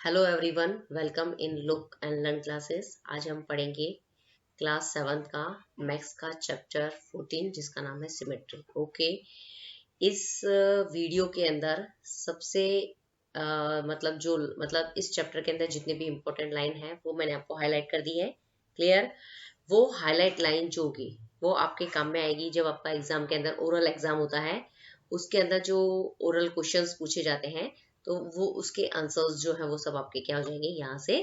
Hello everyone, welcome in look and learn classes. आज हम पढ़ेंगे क्लास 7 का मैथ्स का चैप्टर 14 जिसका नाम है सिमेट्री। ओके, इस वीडियो के अंदर सबसे इस चैप्टर के अंदर जितने भी इम्पोर्टेंट लाइन है वो मैंने आपको हाईलाइट कर दी है। क्लियर? वो हाईलाइट लाइन जो होगी वो आपके काम में आएगी जब आपका एग्जाम के अंदर ओरल एग्जाम होता है। उसके अंदर जो ओरल क्वेश्चंस पूछे जाते हैं तो वो उसके आंसर्स जो है वो सब आपके क्या हो जाएंगे, यहाँ से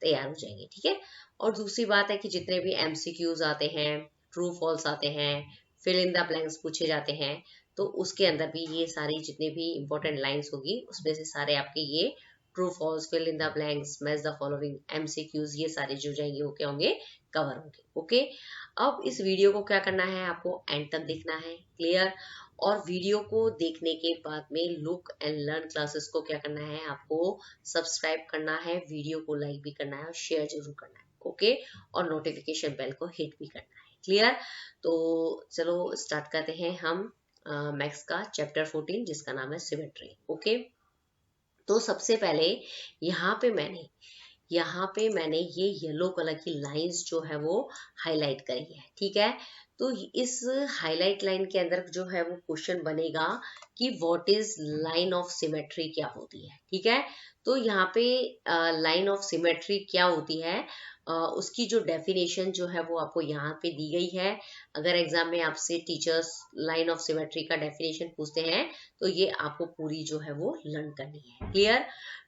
तैयार हो जाएंगे। ठीक है। और दूसरी बात है कि जितने भी एमसीक्यूज आते हैं, ट्रू फॉल्स आते हैं, फिल इन द ब्लैंक्स पूछे जाते हैं, तो उसके अंदर भी ये सारी जितने भी इंपॉर्टेंट लाइंस होगी उसमें से सारे आपके ये true false, fill in the blanks, match the following, MCQs, ये सारे जो जाएंगे वो क्या होंगे, कवर होंगे। ओके, अब इस वीडियो को क्या करना है, आपको एंड तक देखना है। क्लियर? और वीडियो को देखने के बाद में लुक एंड लर्न क्लासेस को क्या करना है, आपको सब्सक्राइब करना है, वीडियो को लाइक भी करना है और शेयर जरूर करना है। ओके, और नोटिफिकेशन बेल को हिट भी करना है। क्लियर? तो चलो स्टार्ट करते हैं हम मैथ्स का चैप्टर 14 जिसका नाम है सिमेट्री। ओके, तो सबसे पहले यहाँ पे मैंने ये येलो कलर की लाइंस जो है वो हाईलाइट करी है। ठीक है, तो इस हाईलाइट लाइन के अंदर जो है वो क्वेश्चन बनेगा कि what is line of symmetry, क्या होती है। ठीक है, तो यहाँ पे लाइन ऑफ सिमेट्री क्या होती है, उसकी जो डेफिनेशन जो है वो आपको यहाँ पे दी गई है। अगर एग्जाम में आपसे टीचर्स लाइन ऑफ सिमेट्री का डेफिनेशन पूछते हैं तो ये आपको पूरी जो है वो लर्न करनी है। क्लियर?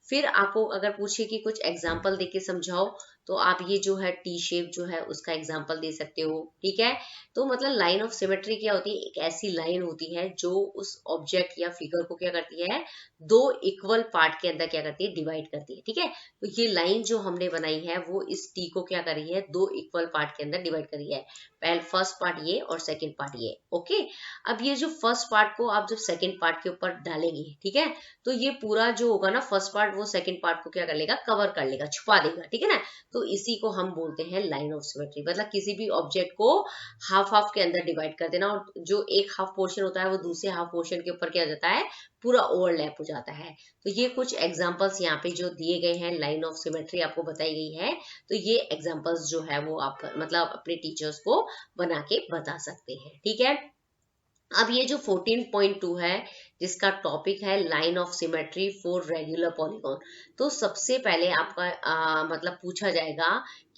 फिर आपको अगर पूछे कि कुछ एग्जाम्पल देके समझाओ तो आप ये जो है टी शेप जो है उसका एग्जाम्पल दे सकते हो। ठीक है, तो मतलब लाइन ऑफ सिमेट्री क्या होती है, एक ऐसी लाइन होती है जो उस ऑब्जेक्ट या फिगर को क्या करती है, दो इक्वल पार्ट के अंदर क्या करती है, डिवाइड करती है। ठीक है, तो ये लाइन जो हमने बनाई है वो इस टी को क्या करी है, दो इक्वल पार्ट के अंदर डिवाइड करी है। पहले फर्स्ट पार्ट ये और सेकेंड पार्ट ये। ओके, अब ये जो फर्स्ट पार्ट को आप जब सेकेंड पार्ट के ऊपर डालेंगे, ठीक है, तो ये पूरा जो होगा ना फर्स्ट पार्ट, वो सेकंड पार्ट को क्या कर लेगा, कवर कर लेगा, छुपा देगा। ठीक है ना, तो इसी को हम बोलते हैं लाइन ऑफ सिमेट्री। मतलब किसी भी ऑब्जेक्ट को हाफ हाफ के अंदर डिवाइड कर देना और जो एक हाफ पोर्शन होता है वो दूसरे हाफ पोर्शन के ऊपर क्या हो जाता है, पूरा ओवरलैप हो जाता है। तो ये कुछ एग्जांपल्स यहाँ पे जो दिए गए हैं, लाइन ऑफ सिमेट्री आपको बताई गई है, तो ये एग्जांपल्स जो है वो आप मतलब अपने टीचर्स को बना के बता सकते हैं। ठीक है, अब ये जो 14.2 है जिसका टॉपिक है line of symmetry for regular polygon, तो सबसे पहले आपका मतलब पूछा जाएगा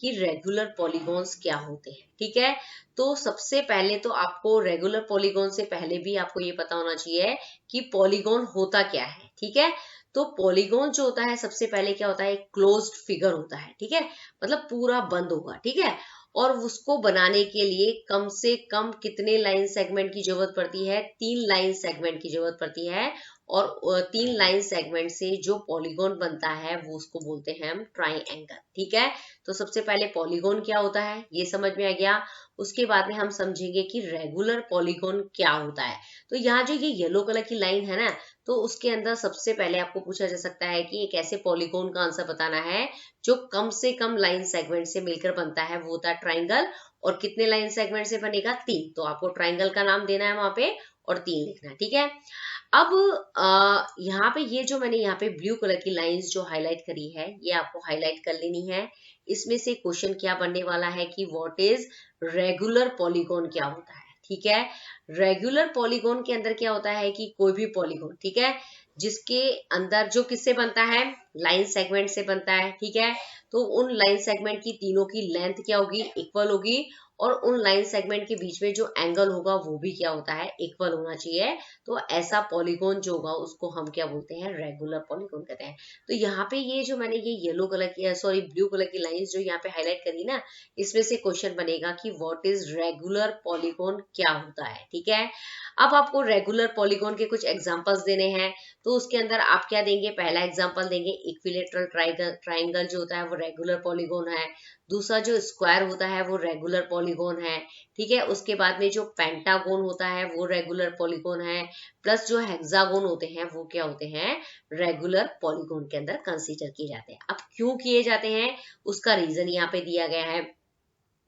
कि रेगुलर पॉलीगॉन्स क्या होते हैं। ठीक है, तो सबसे पहले तो आपको रेगुलर पॉलीगॉन से पहले भी आपको ये पता होना चाहिए कि पॉलीगॉन होता क्या है। ठीक है, तो पॉलीगॉन जो होता है सबसे पहले क्या होता है, एक क्लोज्ड फिगर होता है। ठीक है, मतलब पूरा बंद होगा। ठीक है, और उसको बनाने के लिए कम से कम कितने लाइन सेगमेंट की जरूरत पड़ती है, 3 लाइन सेगमेंट की जरूरत पड़ती है। और 3 लाइन सेगमेंट से जो पॉलीगॉन बनता है वो उसको बोलते हैं हम ट्राइएंगल। ठीक है, तो सबसे पहले पॉलीगॉन क्या होता है ये समझ में आ गया। उसके बाद में हम समझेंगे कि रेगुलर पॉलीगॉन क्या होता है। तो यहाँ जो ये येलो कलर की लाइन है ना, तो उसके अंदर सबसे पहले आपको पूछा जा सकता है कि एक ऐसे पॉलीगॉन का आंसर बताना है जो कम से कम लाइन सेगमेंट से मिलकर बनता है, वो होता है ट्राइंगल। और कितने लाइन सेगमेंट से बनेगा, 3। तो आपको ट्राइंगल का नाम देना है वहां पे और 3 लिखना है। ठीक है, अब यहाँ पे ये जो मैंने यहाँ पे ब्लू कलर की लाइंस जो हाईलाइट करी है ये आपको हाईलाइट कर लेनी है। इसमें से क्वेश्चन क्या बनने वाला है कि व्हाट इज रेगुलर पॉलीगॉन, क्या होता है। ठीक है, रेगुलर पॉलीगॉन के अंदर क्या होता है कि कोई भी पॉलीगॉन, ठीक है, जिसके अंदर जो किससे बनता है, लाइन सेगमेंट से बनता है। ठीक है, तो उन लाइन सेगमेंट की तीनों की लेंथ क्या होगी, इक्वल होगी। और उन लाइन सेगमेंट के बीच में जो एंगल होगा वो भी क्या होता है, इक्वल होना चाहिए। तो ऐसा पॉलीगॉन जो होगा उसको हम क्या बोलते हैं, रेगुलर पॉलीगॉन कहते हैं। तो यहाँ पे ये जो मैंने ये येलो कलर की सॉरी ब्लू कलर की लाइंस जो यहाँ पे हाईलाइट करी ना, इसमें से क्वेश्चन बनेगा कि व्हाट इज रेगुलर पॉलीगॉन, क्या होता है। ठीक है, अब आपको रेगुलर पॉलीगॉन के कुछ एग्जांपल्स देने हैं। तो उसके अंदर आप क्या देंगे, पहला एग्जांपल देंगे इक्विलेटरल ट्राइंगल जो होता है वो रेगुलर पॉलीगॉन है। दूसरा जो स्क्वायर होता है वो रेगुलर पॉलीगॉन है। ठीक है, उसके बाद में जो पेंटागोन होता है वो रेगुलर पॉलीगॉन है। प्लस जो हेक्सागोन होते हैं वो क्या होते हैं, रेगुलर पॉलीगॉन के अंदर कंसीडर किए जाते हैं। अब क्यों किए जाते हैं उसका रीजन यहाँ पे दिया गया है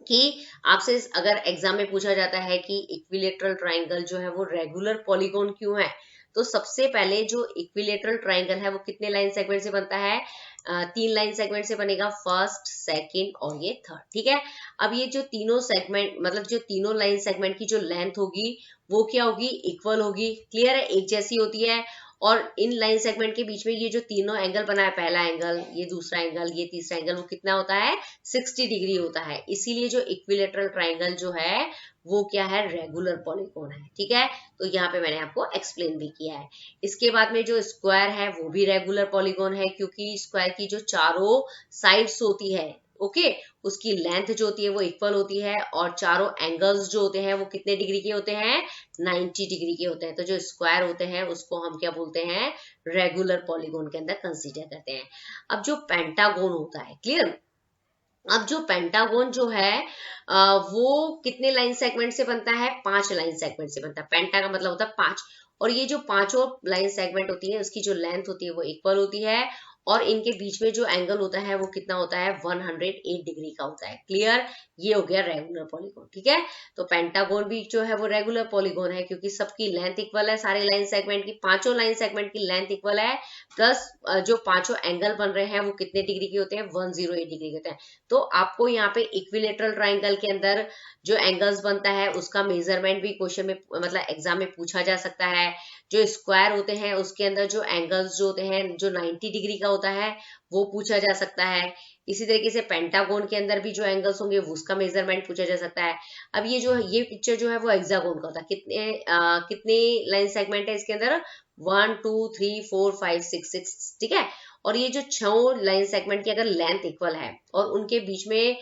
कि आपसे अगर एग्जाम में पूछा जाता है कि इक्विलेटरल ट्राइंगल जो है वो रेगुलर पॉलीगॉन क्यों है, तो सबसे पहले जो इक्विलेटरल ट्राइंगल है वो कितने लाइन सेगमेंट से बनता है, 3 लाइन सेगमेंट से बनेगा, फर्स्ट, सेकंड और ये थर्ड, ठीक है। अब ये जो तीनों सेगमेंट मतलब जो तीनों लाइन सेगमेंट की जो लेंथ होगी वो क्या होगी, इक्वल होगी, क्लियर है, एक जैसी होती है। और इन लाइन सेगमेंट के बीच में ये जो तीनों एंगल बना है, पहला एंगल, ये दूसरा एंगल, ये तीसरा एंगल, वो कितना होता है, 60 डिग्री होता है। इसीलिए जो इक्विलेटरल ट्राइंगल जो है वो क्या है, रेगुलर पॉलीगॉन है, ठीक है। तो यहाँ पे मैंने आपको एक्सप्लेन भी किया है। इसके बाद में जो स्क्वायर है वो भी रेगुलर पॉलीगॉन है, क्योंकि स्क्वायर की जो चारों साइड्स होती है, ओके, उसकी लेंथ जो होती है वो इक्वल होती है, और चारों एंगल्स जो होते हैं वो कितने डिग्री के होते हैं, 90 डिग्री के होते हैं। तो जो स्क्वायर होते हैं उसको हम क्या बोलते हैं, रेगुलर पॉलीगॉन के अंदर कंसीडर करते हैं। अब जो पेंटागोन होता है, क्लियर, अब जो पेंटागोन जो है वो कितने लाइन सेगमेंट से बनता है, 5 लाइन सेगमेंट से बनता है। पेंटा का मतलब होता है 5, और ये जो पांचों लाइन सेगमेंट होती है उसकी जो लेंथ होती है वो इक्वल होती है, और इनके बीच में जो एंगल होता है वो कितना होता है, 108 डिग्री का होता है, क्लियर। ये हो गया रेगुलर पॉलीगॉन, ठीक है। तो पेंटागोन भी जो है वो रेगुलर पॉलीगॉन है, क्योंकि सबकी लेंथ इक्वल है, सारे लाइन सेगमेंट की, पांचों लाइन सेगमेंट की लेंथ इक्वल है, प्लस जो पांचों एंगल बन रहे हैं वो कितने डिग्री के होते हैं, 108 डिग्री के होते हैं। तो आपको यहाँ पे इक्विलेटरल ट्राइंगल के अंदर जो एंगल्स बनता है उसका मेजरमेंट भी क्वेश्चन में मतलब एग्जाम में पूछा जा सकता है। जो स्क्वायर होते हैं उसके अंदर जो एंगल्स जो होते हैं जो 90 डिग्री का होता है वो पूछा जा सकता है। इसी तरीके से पेंटागोन के अंदर भी जो एंगल्स होंगे उसका मेजरमेंट पूछा जा सकता है। अब ये पिक्चर जो है वो हेक्सागोन का होता है, कितने लाइन सेगमेंट है इसके अंदर, 1 2 3 4 5 6, ठीक है। और ये जो 6 लाइन सेगमेंट की अगर लेंथ इक्वल है और उनके बीच में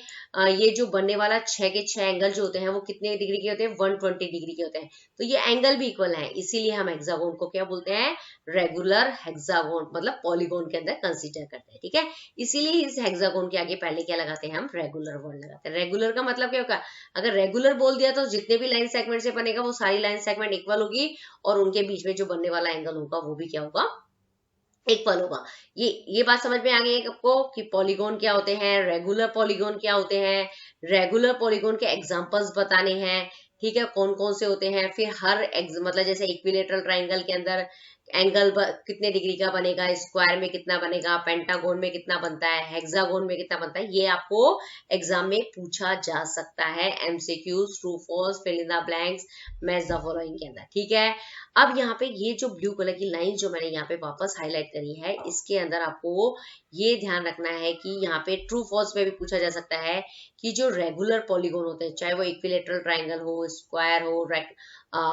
ये जो बनने वाला 6 के 6 एंगल जो होते हैं वो कितने डिग्री के होते हैं, 120 डिग्री के होते हैं। तो ये एंगल भी इक्वल है, इसीलिए हम हेक्सागोन को क्या बोलते हैं, रेगुलर हेक्सागोन मतलब पॉलीगॉन के अंदर कंसीडर करते हैं, ठीक है। इसीलिए इस हेक्सागोन के आगे पहले क्या लगाते हैं, हम रेगुलर वर्ड लगाते हैं। रेगुलर का मतलब क्या होगा, अगर रेगुलर बोल दिया तो जितने भी लाइन सेगमेंट से बनेगा वो सारी लाइन सेगमेंट इक्वल होगी, और उनके बीच में जो बनने वाला एंगल होगा वो भी क्या होगा, इक्वल होगा। ये बात समझ में आ गई है आपको कि पॉलीगॉन क्या होते हैं, रेगुलर पॉलीगॉन क्या होते हैं, रेगुलर पॉलीगॉन के एग्जांपल्स बताने हैं, ठीक है, कौन कौन से होते हैं। फिर हर मतलब जैसे इक्विलेटरल ट्राइंगल के अंदर एंगल कितने डिग्री का बनेगा, स्क्वायर में कितना बनेगा, पेंटागोन में कितना बनता है, हेक्सागोन में कितना बनता है, ये आपको एग्जाम में पूछा जा सकता है। MCQs, true false, fill in the blanks, match the following के अंदर, ठीक है। अब यहाँ पे ये जो ब्लू कलर की लाइन जो मैंने यहाँ पे वापस हाईलाइट करी है, इसके अंदर आपको ये ध्यान रखना है कि यहाँ पे ट्रू फॉल्स में भी पूछा जा सकता है कि जो रेगुलर पॉलीगॉन होते हैं, चाहे वो इक्विलेटरल ट्राइंगल हो, स्क्वायर हो,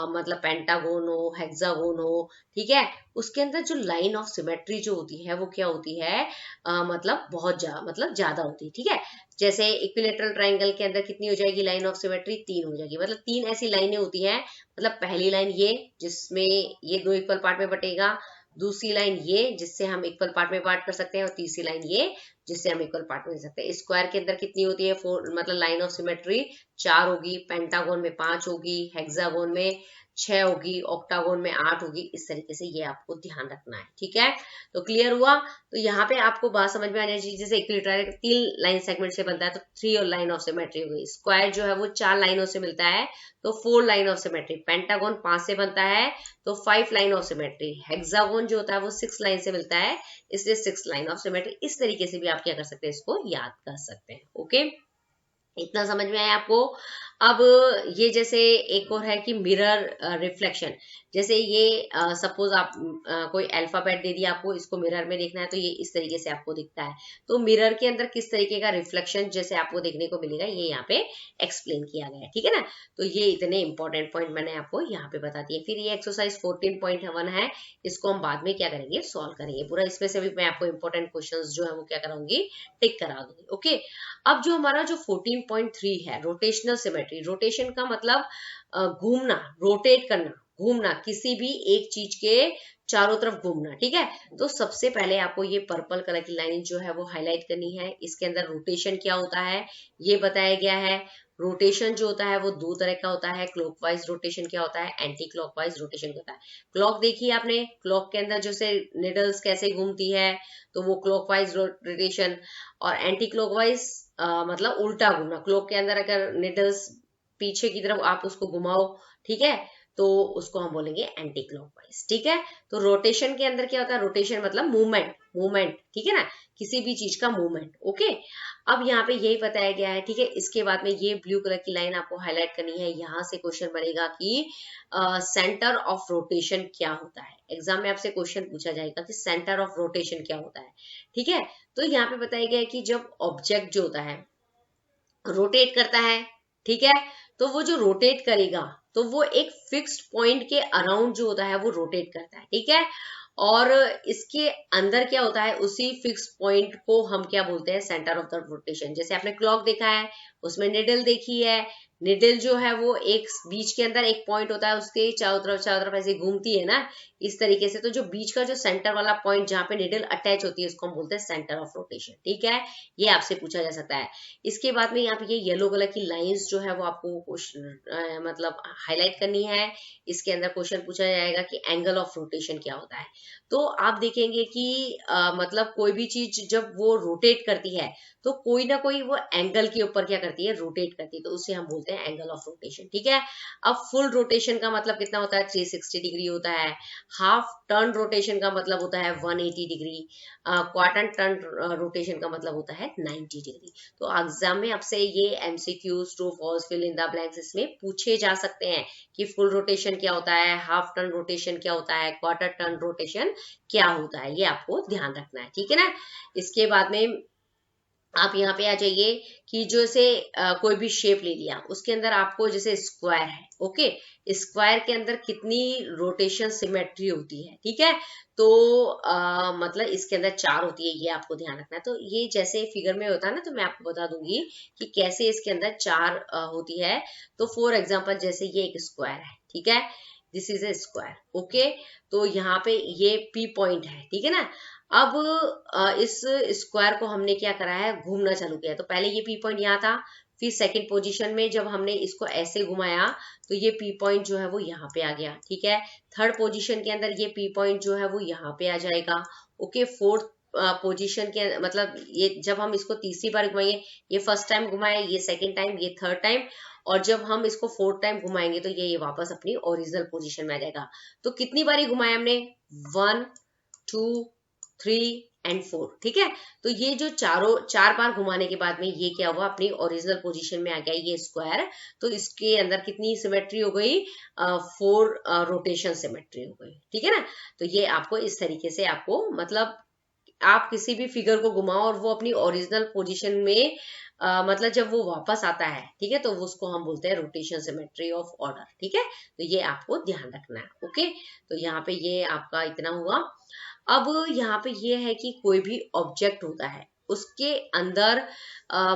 मतलब पेंटागोन हो, हेक्सागोन हो, ठीक है, उसके अंदर जो लाइन ऑफ सिमेट्री जो होती है वो क्या होती है, मतलब बहुत मतलब ज्यादा होती है, ठीक है। जैसे इक्विलेटरल ट्राइंगल के अंदर कितनी हो जाएगी लाइन ऑफ सिमेट्री, 3 हो जाएगी, मतलब 3 ऐसी लाइनें होती हैं। मतलब पहली लाइन ये जिसमें ये 2 इक्वल पार्ट में बटेगा, दूसरी लाइन ये जिससे हम इक्वल पार्ट में पार्ट कर सकते हैं, और तीसरी लाइन ये जिससे हम इक्वल पार्ट में दे सकते हैं। स्क्वायर के अंदर कितनी होती है, 4, मतलब लाइन ऑफ सिमेट्री 4 होगी, पेंटागोन में 5 होगी, हेक्सागोन में 6 होगी, ऑक्टागोन में 8 होगी। इस तरीके से ये आपको ध्यान रखना है, ठीक है। तो क्लियर हुआ। तो यहाँ पे आपको बात समझ में आनी चाहिए, जैसे इक्विलेटरल 3 लाइन सेगमेंट से बनता है तो 3 और लाइन ऑफ सिमेट्री हो गई, स्क्वायर जो है वो 4 लाइनों से मिलता है तो 4 लाइन ऑफ सिमेट्री, पेंटागोन 5 से बनता है तो 5 लाइन ऑफ सिमेट्री, हेक्सागोन जो होता है वो 6 लाइन से मिलता है इसलिए 6 लाइन ऑफ सिमेट्री। इस तरीके से भी आप क्या कर सकते हैं, इसको याद कर सकते हैं, ओके। इतना समझ में आया आपको। अब ये जैसे एक और है कि मिरर रिफ्लेक्शन, जैसे ये सपोज आप कोई अल्फाबेट दे दिया आपको, इसको मिरर में देखना है तो ये इस तरीके से आपको दिखता है। तो मिरर के अंदर किस तरीके का रिफ्लेक्शन जैसे आपको देखने को मिलेगा ये यहाँ पे एक्सप्लेन किया गया है, ठीक है ना। तो ये इतने इंपॉर्टेंट पॉइंट मैंने आपको यहाँ पे बता दिए। फिर ये एक्सरसाइज 14.1 है, इसको हम बाद में क्या करेंगे, सॉल्व करेंगे पूरा। इसमें से भी मैं आपको इंपॉर्टेंट क्वेश्चन जो है वो क्या कराऊंगी, टिक करा दूंगी, ओके। अब जो हमारा जो 14.3 है, रोटेशनल सिमेट्री, रोटेशन का मतलब घूमना, रोटेट करना, घूमना, किसी भी एक चीज के चारों तरफ घूमना, ठीक है। तो सबसे पहले आपको ये पर्पल कलर की लाइन जो है वो हाईलाइट करनी है। इसके अंदर रोटेशन क्या होता है ये बताया गया है। रोटेशन जो होता है वो 2 तरह का होता है, क्लॉकवाइज रोटेशन क्या होता है, एंटी क्लॉकवाइज रोटेशन क्या होता है। क्लॉक देखिए आपने, क्लॉक के अंदर जैसे निडल्स कैसे घूमती है तो वो क्लॉकवाइज रोटेशन, और एंटी क्लॉकवाइज मतलब उल्टा घूमना। क्लॉक के अंदर अगर निडल्स पीछे की तरफ आप उसको घुमाओ, ठीक है, तो उसको हम बोलेंगे एंटी क्लॉकवाइज। ठीक है, तो रोटेशन के अंदर क्या होता है, रोटेशन मतलब मूवमेंट, मूवमेंट, ठीक है ना, किसी भी चीज का मूवमेंट। ओके, अब यहाँ पे यही बताया गया है। ठीक है, इसके बाद में ये ब्लू कलर की लाइन आपको हाईलाइट करनी है। यहाँ से क्वेश्चन बनेगा कि सेंटर ऑफ रोटेशन क्या होता है। एग्जाम में आपसे क्वेश्चन पूछा जाएगा कि सेंटर ऑफ रोटेशन क्या होता है। ठीक है, तो यहाँ पे बताया गया है कि जब ऑब्जेक्ट जो होता है रोटेट करता है, ठीक है, तो वो जो रोटेट करेगा तो वो एक फिक्स्ड पॉइंट के अराउंड जो होता है वो रोटेट करता है। ठीक है, और इसके अंदर क्या होता है, उसी फिक्स पॉइंट को हम क्या बोलते हैं, सेंटर ऑफ द रोटेशन। जैसे आपने क्लॉक देखा है, उसमें निडल देखी है, निडल जो है वो एक बीच के अंदर एक पॉइंट होता है, उसके चारों तरफ ऐसे घूमती है ना, इस तरीके से। तो जो बीच का जो सेंटर वाला पॉइंट जहाँ पे निडल अटैच होती है उसको हम बोलते हैं सेंटर ऑफ रोटेशन। ठीक है, ये आपसे पूछा जा सकता है। इसके बाद में यहाँ पे ये येलो कलर की लाइंस जो है वो आपको क्वेश्चन मतलब हाईलाइट करनी है। इसके अंदर क्वेश्चन पूछा जाएगा कि एंगल ऑफ रोटेशन क्या होता है। तो आप देखेंगे कि मतलब कोई भी चीज जब वो रोटेट करती है तो कोई ना कोई वो एंगल के ऊपर क्या करती है, रोटेट करती है, तो उसे हम बोलते हैं एंगल ऑफ रोटेशन। ठीक है, अब फुल रोटेशन का मतलब कितना होता है, 360 डिग्री होता है। हाफ टर्न रोटेशन का मतलब होता है 180 डिग्री। क्वार्टर टर्न रोटेशन का मतलब होता है 90 डिग्री। तो एग्जाम में आपसे ये MCQs, true false, fill in the blanks इसमें पूछे जा सकते हैं कि फुल रोटेशन क्या होता है, हाफ टर्न रोटेशन क्या होता है, क्वार्टर टर्न रोटेशन क्या होता है, ये आपको ध्यान रखना है। ठीक है ना, इसके बाद में आप यहाँ पे आ जाइए कि जैसे कोई भी शेप ले लिया, उसके अंदर आपको जैसे स्क्वायर है, ओके, स्क्वायर के अंदर कितनी रोटेशन सिमेट्री होती है। ठीक है, तो मतलब इसके अंदर 4 होती है, ये आपको ध्यान रखना है। तो ये जैसे फिगर में होता है ना, तो मैं आपको बता दूंगी कि कैसे इसके अंदर 4 होती है। तो फॉर एग्जाम्पल जैसे ये एक स्क्वायर है, ठीक है, this is a square, okay, तो यहाँ पे ये पी पॉइंट है। ठीक है ना, अब इस स्क्वायर को हमने क्या करा है, घूमना चालू किया। तो पहले ये पी पॉइंट यहाँ था, फिर सेकंड पोजीशन में जब हमने इसको ऐसे घुमाया तो ये पी पॉइंट जो है वो यहाँ पे आ गया। ठीक है, थर्ड पोजीशन के अंदर ये पी पॉइंट जो है वो यहाँ पे आ जाएगा। ओके, फोर्थ पोजीशन के मतलब ये जब हम इसको तीसरी बार घुमाएंगे, ये फर्स्ट टाइम घुमाए, ये सेकेंड टाइम, ये थर्ड टाइम, और जब हम इसको फोर्थ टाइम घुमाएंगे तो ये वापस अपनी ओरिजिनल पोजीशन में आ जाएगा। तो कितनी बारी घुमाया हमने, 1 2 3 एंड 4। ठीक है, तो ये जो चार बार घुमाने के बाद में ये क्या हुआ, अपनी ओरिजिनल पोजीशन में आ गया ये स्क्वायर। तो इसके अंदर कितनी सिमेट्री हो गई, 4 रोटेशन सिमेट्री हो गई। ठीक है ना, तो ये आपको इस तरीके से आपको मतलब आप किसी भी फिगर को घुमाओ और वो अपनी ओरिजिनल पोजीशन में मतलब जब वो वापस आता है, ठीक है, तो उसको हम बोलते हैं रोटेशन सिमेट्री ऑफ ऑर्डर। ठीक है, तो ये आपको ध्यान रखना है। ओके, तो यहाँ पे ये आपका इतना हुआ। अब यहाँ पे ये है कि कोई भी ऑब्जेक्ट होता है उसके अंदर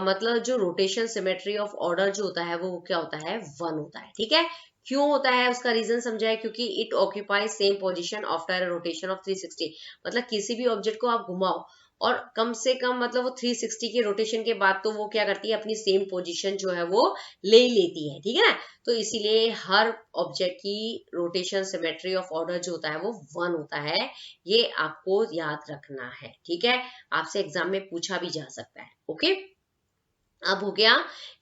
मतलब जो रोटेशन सिमेट्री ऑफ ऑर्डर जो होता है वो क्या होता है, 1 होता है। ठीक है, क्यों होता है उसका रीजन समझा है, क्योंकि it occupies same position after rotation of 360। मतलब किसी भी ऑब्जेक्ट को आप घुमाओ और कम से कम मतलब वो 360 के रोटेशन के बाद तो वो क्या करती है, अपनी सेम पोजीशन जो है वो ले लेती है। ठीक है ना, तो इसीलिए हर ऑब्जेक्ट की रोटेशन सिमेट्री ऑफ ऑर्डर जो होता है वो 1 होता है। ये आपको याद रखना है। ठीक है, आपसे एग्जाम में पूछा भी जा सकता है। ओके, अब हो गया।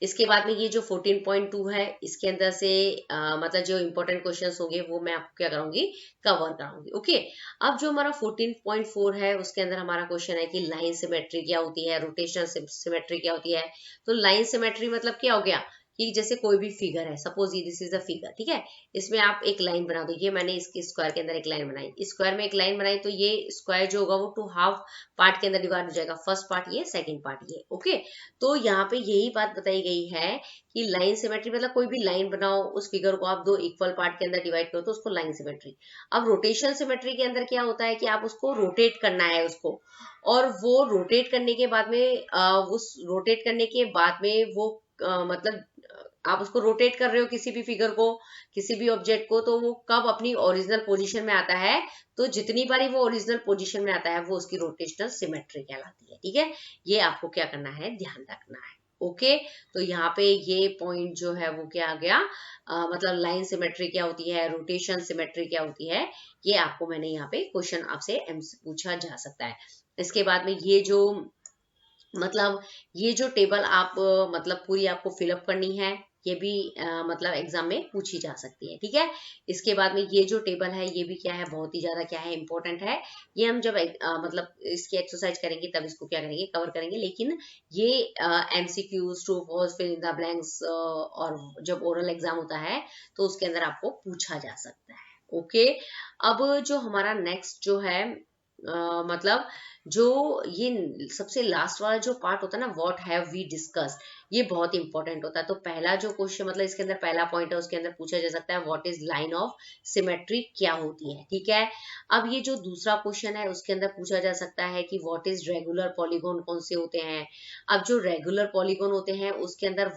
इसके बाद में ये जो 14.2 है इसके अंदर से मतलब जो इंपॉर्टेंट क्वेश्चंस होंगे वो मैं आपको क्या कराऊंगी, कवर कराऊंगी। ओके, अब जो हमारा 14.4 है उसके अंदर हमारा क्वेश्चन है कि लाइन सिमेट्री क्या होती है, रोटेशनल सिमेट्री क्या होती है। तो लाइन सिमेट्री मतलब क्या हो गया कि जैसे कोई भी फिगर है, सपोज ये दिस इज अ फिगर, ठीक है, इसमें आप एक लाइन बना दो। ये मैंने इसके स्क्वायर के अंदर एक लाइन बनाई, स्क्वायर में एक लाइन बनाई, तो ये स्क्वायर जो होगा वो 2 हाफ पार्ट के अंदर डिवाइड हो जाएगा, फर्स्ट पार्ट ये, सेकंड पार्ट ये। ओके, तो यहाँ पे यही बात बताई गई है कि लाइन सिमेट्री मतलब कोई भी लाइन बनाओ, उस फिगर को आप 2 इक्वल पार्ट के अंदर डिवाइड करो तो उसको लाइन सिमेट्री। अब रोटेशन सिमेट्री के अंदर क्या होता है कि आप उसको रोटेट करना है उसको, और वो रोटेट करने के बाद में उस रोटेट करने के बाद में वो मतलब आप उसको रोटेट कर रहे हो किसी भी फिगर को, किसी भी ऑब्जेक्ट को, तो वो कब अपनी ओरिजिनल पोजीशन में आता है, तो जितनी बारी वो ओरिजिनल पोजीशन में आता है वो उसकी रोटेशनल सिमेट्री कहलाती है। ठीक है, ये आपको क्या करना है, ध्यान रखना है। ओके, तो यहाँ पे ये पॉइंट जो है वो क्या आ गया, मतलब लाइन सिमेट्री क्या होती है, रोटेशन सिमेट्री क्या होती है, ये आपको मैंने यहाँ पे क्वेश्चन आपसे पूछा जा सकता है। इसके बाद में ये जो मतलब ये जो टेबल आप मतलब पूरी आपको फिलअप करनी है, ये भी मतलब एग्जाम में पूछी जा सकती है, ठीक है। इसके बाद में ये जो टेबल है ये भी क्या है, बहुत ही ज्यादा क्या है, इंपॉर्टेंट है। ये हम जब मतलब इसकी एक्सरसाइज करेंगे तब इसको क्या करेंगे, कवर करेंगे। लेकिन ये MCQs, true false, fill in the blanks, और जब ओरल एग्जाम होता है तो उसके अंदर आपको पूछा जा सकता है। ओके, अब जो हमारा नेक्स्ट जो है मतलब जो ये सबसे लास्ट वाला जो पार्ट होता है ना, व्हाट हैव वी डिस्कस्ड, ये बहुत इंपॉर्टेंट होता है। तो पहला जो क्वेश्चन मतलब इसके अंदर पहला पॉइंट है, उसके अंदर पूछा जा सकता है what is line of symmetry, क्या होती है, ठीक है। अब ये जो दूसरा क्वेश्चन है उसके अंदर पूछा जा सकता है कि व्हाट इज रेगुलर पॉलीगॉन, कौन से होते हैं। अब जो रेगुलर पॉलीगॉन होते हैं उसके अंदर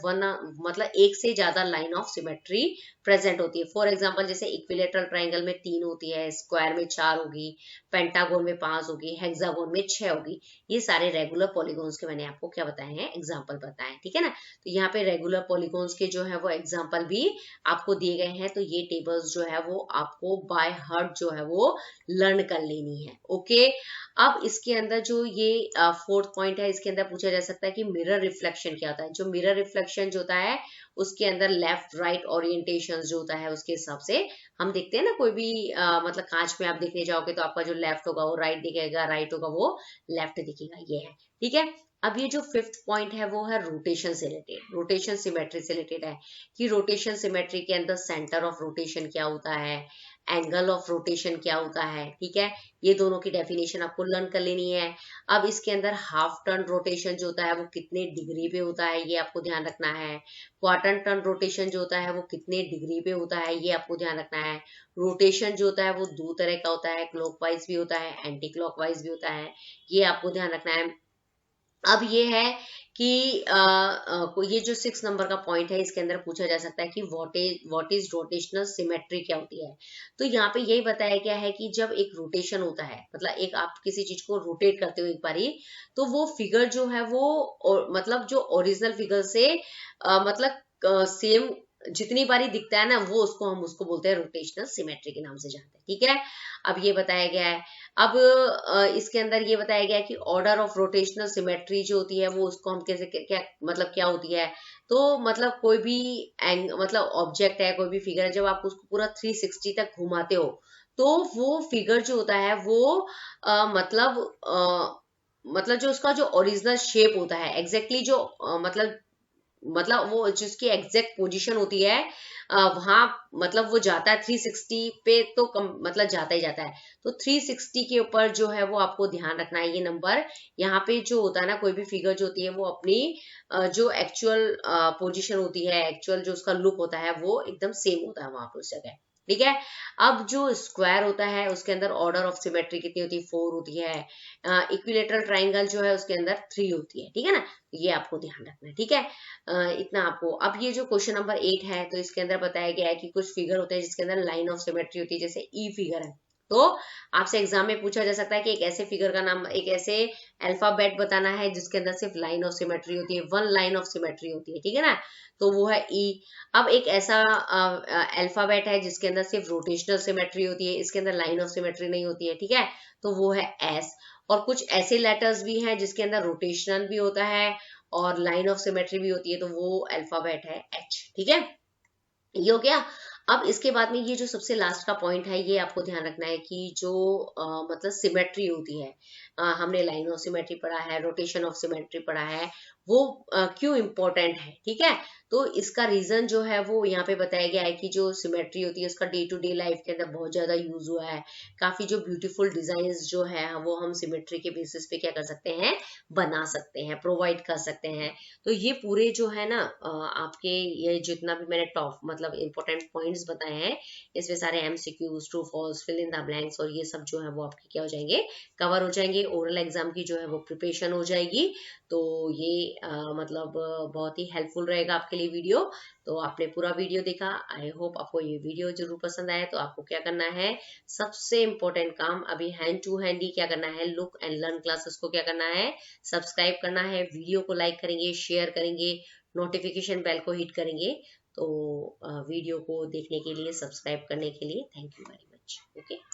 मतलब एक से ज्यादा लाइन ऑफ सिमेट्री प्रेजेंट होती है। फॉर एग्जाम्पल जैसे इक्विलेटरल ट्राइंगल में 3 होती है, स्क्वायर में 4 होगी, पेंटागोन में 5 होगी, हेक्सागोन में 6 होगी। ये सारे रेगुलर पॉलीगॉन्स के मैंने आपको क्या बताए हैं, एग्जाम्पल बताए हैं, ठीक है ना। तो यहाँ पे रेगुलर पॉलीगॉन्स के जो है वो एग्जाम्पल भी आपको दिए गए हैं। तो ये टेबल्स जो है वो आपको बाय हार्ट जो है वो लर्न कर लेनी है। ओके, अब इसके अंदर जो ये फोर्थ पॉइंट है, इसके अंदर पूछा जा सकता है कि मिरर रिफ्लेक्शन क्या होता है। जो मिरर रिफ्लेक्शन जो होता है उसके अंदर लेफ्ट राइट ओरिएंटेशन जो होता है उसके हिसाब से हम देखते हैं ना, कोई भी मतलब कांच में आप देखने जाओगे तो आपका जो लेफ्ट होगा वो राइट दिखेगा, राइट होगा वो लेफ्ट दिखेगा, ये है, ठीक है। अब ये जो फिफ्थ पॉइंट है वो है रोटेशन से रिलेटेड, रोटेशन सिमेट्री से रिलेटेड है कि रोटेशन सिमेट्री के अंदर सेंटर ऑफ रोटेशन क्या होता है, एंगल ऑफ रोटेशन क्या होता है, ठीक है। ये दोनों की डेफिनेशन आपको लर्न कर लेनी है। अब इसके अंदर हाफ टर्न रोटेशन जो होता है वो कितने डिग्री पे होता है, ये आपको ध्यान रखना है। क्वार्टर टर्न रोटेशन जो होता है वो कितने डिग्री पे होता है, ये आपको ध्यान रखना है। रोटेशन जो होता है वो दो तरह का होता है, क्लॉकवाइज भी होता है, एंटी क्लॉकवाइज भी होता है, ये आपको ध्यान रखना है। अब ये है कि ये जो 6 नंबर का पॉइंट है इसके अंदर पूछा जा सकता है कि व्हाट इज रोटेशनल सिमेट्री क्या होती है। तो यहाँ पे यही बताया गया है कि जब एक रोटेशन होता है, मतलब एक आप किसी चीज को रोटेट करते हो एक बारी, तो वो फिगर जो है वो मतलब जो ओरिजिनल फिगर से मतलब सेम जितनी बारी दिखता है ना, वो हम उसको बोलते हैं रोटेशनल सिमेट्री के नाम से जानते हैं, ठीक है। अब ये बताया गया है। अब इसके अंदर ये बताया गया है कि ऑर्डर ऑफ रोटेशनल सिमेट्री जो होती है वो उसको हम कैसे क्या मतलब क्या होती है। तो मतलब कोई भी मतलब ऑब्जेक्ट है, कोई भी फिगर है, जब आप उसको पूरा 360 तक घुमाते हो तो वो फिगर जो होता है वो मतलब जो उसका जो ओरिजिनल शेप होता है, एग्जैक्टली जो मतलब वो जिसकी एग्जैक्ट पोजीशन होती है वहां मतलब वो जाता है 360 पे, तो मतलब जाता ही जाता है। तो 360 के ऊपर जो है वो आपको ध्यान रखना है, ये नंबर यहाँ पे जो होता है ना, कोई भी फिगर जो होती है वो अपनी जो एक्चुअल पोजीशन होती है, एक्चुअल जो उसका लुक होता है वो एकदम सेम होता है वहां पर उस जगह, ठीक है। अब जो स्क्वायर होता है उसके अंदर ऑर्डर ऑफ सिमेट्री कितनी होती है, 4 होती है। इक्विलेटरल ट्राइंगल जो है उसके अंदर 3 होती है, ठीक है ना। ये आपको ध्यान रखना है, ठीक है। इतना आपको। अब ये जो क्वेश्चन नंबर 8 है तो इसके अंदर बताया गया है कि कुछ फिगर होते हैं जिसके अंदर लाइन ऑफ सिमेट्री होती है, जैसे ई फिगर है। तो आपसे एग्जाम में पूछा जा सकता है कि एक ऐसे फिगर का नाम, एक ऐसे अल्फाबेट बताना है जिसके अंदर सिर्फ लाइन ऑफ सिमेट्री होती है, वन लाइन ऑफ सिमेट्री होती है, ठीक है ना। तो वो है ई। अब एक ऐसा अल्फाबेट है जिसके अंदर सिर्फ रोटेशनल सिमेट्री होती है, इसके अंदर लाइन ऑफ सिमेट्री नहीं होती है, ठीक है। तो वो है एस। और कुछ ऐसे लेटर्स भी हैं जिसके अंदर रोटेशनल भी होता है और लाइन ऑफ सिमेट्री भी होती है, तो वो अल्फाबेट है एच, ठीक है। ये हो गया। अब इसके बाद में ये जो सबसे लास्ट का पॉइंट है ये आपको ध्यान रखना है कि जो मतलब सिमेट्री होती है, हमने लाइन ऑफ सिमेट्री पढ़ा है, रोटेशन ऑफ सिमेट्री पढ़ा है, वो क्यों इंपॉर्टेंट है, ठीक है। तो इसका रीजन जो है वो यहाँ पे बताया गया है कि जो सिमेट्री होती है उसका डे टू डे लाइफ के अंदर बहुत ज्यादा यूज हुआ है। काफी जो ब्यूटीफुल डिजाइन जो है वो हम सिमेट्री के बेसिस पे क्या कर सकते हैं, बना सकते हैं, प्रोवाइड कर सकते हैं। तो ये पूरे जो है ना आपके ये जितना भी मैंने टॉप मतलब इंपॉर्टेंट पॉइंट्स बताए हैं, इसमें सारे MCQs, true false, fill in the blanks और ये सब जो है वो आपके क्या हो जाएंगे, कवर हो जाएंगे। ओरल एग्जाम की जो है वो प्रिपरेशन हो जाएगी। तो ये मतलब बहुत ही हेल्पफुल रहेगा आपके लिए वीडियो। तो आपने पूरा वीडियो देखा, आई होप आपको ये वीडियो जरूर पसंद आया। तो आपको क्या करना है, सबसे इम्पोर्टेंट काम अभी हैंड टू हैंड ही क्या करना है, लुक एंड लर्न क्लासेस को क्या करना है, सब्सक्राइब करना है, वीडियो को लाइक करेंगे, शेयर करेंगे, नोटिफिकेशन बेल को हिट करेंगे। तो वीडियो को देखने के लिए, सब्सक्राइब करने के लिए thank you very much. Okay.